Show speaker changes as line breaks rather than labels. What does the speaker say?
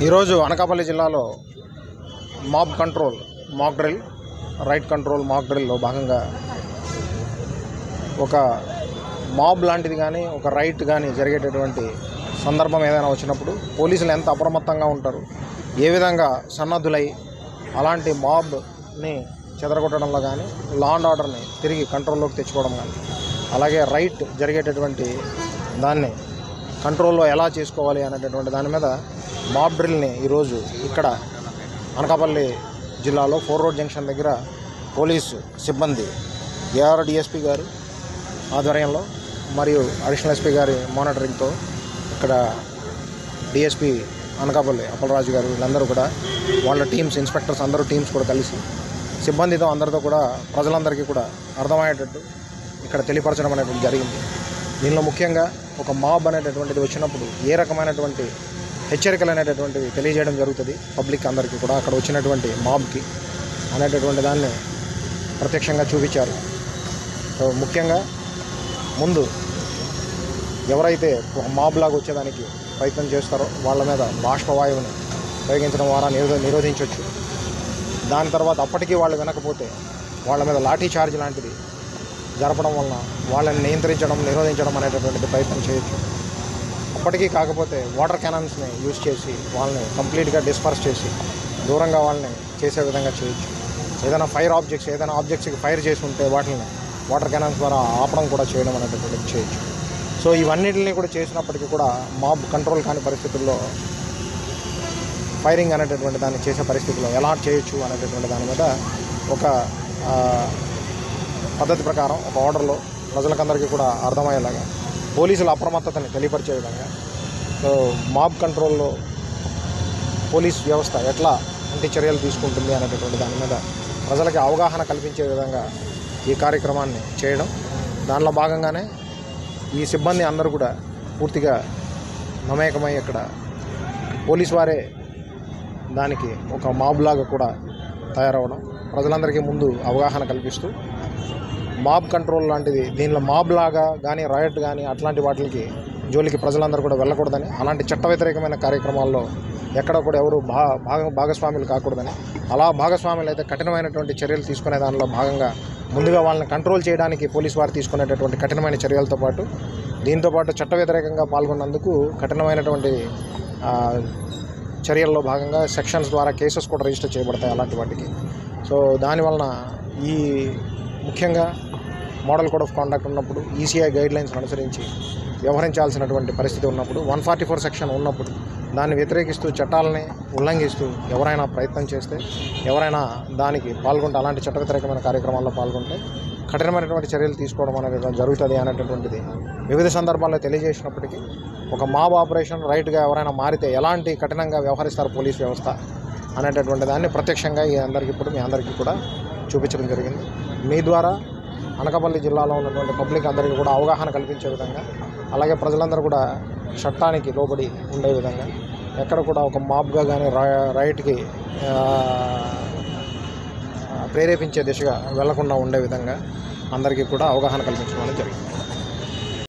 ఈరోజు అనకాపల్లి జిల్లాలో mob control mock drill, right control mock డ్రిల్లో భాగంగా ఒక మాబ్ లాంటిది కానీ ఒక రైట్ కానీ జరిగేటటువంటి సందర్భం ఏదైనా వచ్చినప్పుడు పోలీసులు ఎంత అప్రమత్తంగా ఉంటారు, ఏ విధంగా సన్నద్ధులై అలాంటి మాబ్ని చెదరగొట్టడంలో కానీ లా అండ్ ఆర్డర్ని తిరిగి కంట్రోల్లోకి తెచ్చుకోవడం కానీ, అలాగే రైట్ జరిగేటటువంటి దాన్ని కంట్రోల్లో ఎలా చేసుకోవాలి అనేటటువంటి దాని మీద మాబ్ డ్రిల్ని ఈరోజు ఇక్కడ అనకాపల్లి జిల్లాలో 4 రోడ్ జంక్షన్ దగ్గర పోలీసు సిబ్బంది ఏఆర్ డిఎస్పీ గారు ఆధ్వర్యంలో మరియు అడిషనల్ ఎస్పీ గారి మానిటరింగ్తో ఇక్కడ డిఎస్పీ అనకాపల్లి అప్పలరాజు గారు వీళ్ళందరూ కూడా వాళ్ళ టీమ్స్, ఇన్స్పెక్టర్స్ అందరూ టీమ్స్ కూడా కలిసి సిబ్బందితో అందరితో కూడా ప్రజలందరికీ కూడా అర్థమయ్యేటట్టు ఇక్కడ తెలియపరచడం అనేటువంటి జరిగింది. దీనిలో ముఖ్యంగా ఒక మాబ్ అనేటటువంటిది వచ్చినప్పుడు ఏ రకమైనటువంటి హెచ్చరికలు అనేటటువంటివి తెలియజేయడం జరుగుతుంది పబ్లిక్ అందరికీ కూడా. అక్కడ వచ్చినటువంటి మాబ్కి అనేటటువంటి దాన్ని ప్రత్యక్షంగా చూపించారు. సో ముఖ్యంగా ముందు ఎవరైతే మాబ్ లాగా వచ్చేదానికి ప్రయత్నం చేస్తారో వాళ్ళ మీద బాష్పవాయువుని ప్రయోగించడం ద్వారా నిరోధించవచ్చు. దాని తర్వాత అప్పటికీ వాళ్ళు వినకపోతే వాళ్ళ మీద లాఠీ చార్జ్ లాంటిది జరపడం వలన వాళ్ళని నిరోధించడం అనేటటువంటిది ప్రయత్నం చేయొచ్చు. అప్పటికీ కాకపోతే వాటర్ క్యానన్స్ని యూజ్ చేసి వాళ్ళని కంప్లీట్గా డిస్పర్స్ చేసి దూరంగా వాళ్ళని చేసే విధంగా చేయొచ్చు. ఏదైనా ఆబ్జెక్ట్స్కి ఫైర్ చేసి ఉంటే వాటిని వాటర్ క్యానన్స్ ద్వారా ఆపడం కూడా చేయడం అనేటటువంటిది చేయొచ్చు. సో ఇవన్నిటిని కూడా చేసినప్పటికీ కూడా మాబ్ కంట్రోల్ కాని పరిస్థితుల్లో ఫైరింగ్ అనేటటువంటి దాన్ని చేసే పరిస్థితుల్లో ఎలా చేయొచ్చు అనేటటువంటి దాని మీద ఒక పద్ధతి ప్రకారం ఒక ఆర్డర్లో ప్రజలకందరికీ కూడా అర్థమయ్యేలాగా పోలీసుల అప్రమత్తతని తెలియపరిచే విధంగా, సో మాబ్ కంట్రోల్లో పోలీస్ వ్యవస్థ ఎట్లా చర్యలు తీసుకుంటుంది అనేటటువంటి దాని మీద ప్రజలకి అవగాహన కల్పించే విధంగా ఈ కార్యక్రమాన్ని చేయడం. దానిలో భాగంగానే ఈ సిబ్బంది అందరూ కూడా పూర్తిగా మమేకమై ఇక్కడ పోలీసు వారే దానికి ఒక మాబ్ లాగా కూడా తయారవడం, ప్రజలందరికీ ముందు అవగాహన కల్పిస్తూ మాబ్ కంట్రోల్ లాంటిది దీనిలో మాబ్ లాగా కానీ రాయట్ కానీ అట్లాంటి వాటికి జోలికి ప్రజలందరూ కూడా వెళ్ళకూడదని, అలాంటి చట్ట వ్యతిరేకమైన కార్యక్రమాల్లో ఎక్కడ కూడా ఎవరు భాగస్వాములు కాకూడదని, అలా భాగస్వాములు అయితే కఠినమైనటువంటి చర్యలు తీసుకునే దానిలో భాగంగా ముందుగా వాళ్ళని కంట్రోల్ చేయడానికి పోలీసు వారు తీసుకునేటటువంటి కఠినమైన చర్యలతో పాటు దీంతోపాటు చట్ట వ్యతిరేకంగా పాల్గొన్నందుకు కఠినమైనటువంటి చర్యల్లో భాగంగా సెక్షన్స్ ద్వారా కేసెస్ కూడా రిజిస్టర్ చేయబడతాయి అలాంటి వాటికి. సో దానివలన ఈ ముఖ్యంగా మోడల్ కోడ్ ఆఫ్ కాండక్ట్ ఉన్నప్పుడు ఈసీఐ గైడ్లైన్స్ అనుసరించి వ్యవహరించాల్సినటువంటి పరిస్థితి ఉన్నప్పుడు 144 సెక్షన్ ఉన్నప్పుడు దాన్ని వ్యతిరేకిస్తూ చట్టాలని ఉల్లంఘిస్తూ ఎవరైనా ప్రయత్నం చేస్తే, ఎవరైనా దానికి పాల్గొంటే, అలాంటి చట్ట వ్యతిరేకమైన కార్యక్రమాల్లో పాల్గొంటే కఠినమైనటువంటి చర్యలు తీసుకోవడం అనేది జరుగుతుంది అనేటటువంటిది వివిధ సందర్భాల్లో తెలియజేసినప్పటికీ ఒక మాబ్ ఆపరేషన్ రైట్గా ఎవరైనా మారితే ఎలాంటి కఠినంగా వ్యవహరిస్తారు పోలీస్ వ్యవస్థ అనేటటువంటి దాన్ని ప్రత్యక్షంగా మీ అందరికీ కూడా చూపించడం జరిగింది. మీ ద్వారా అనకాపల్లి జిల్లాలో ఉన్నటువంటి పబ్లిక్ అందరికీ కూడా అవగాహన కల్పించే విధంగా, అలాగే ప్రజలందరూ కూడా చట్టానికి లోబడి ఉండే విధంగా, ఎక్కడ కూడా ఒక మాబ్గా కానీ రైట్కి ప్రేరేపించే దిశగా వెళ్లకుండా ఉండే విధంగా అందరికీ కూడా అవగాహన కల్పించడం అనేది జరిగింది.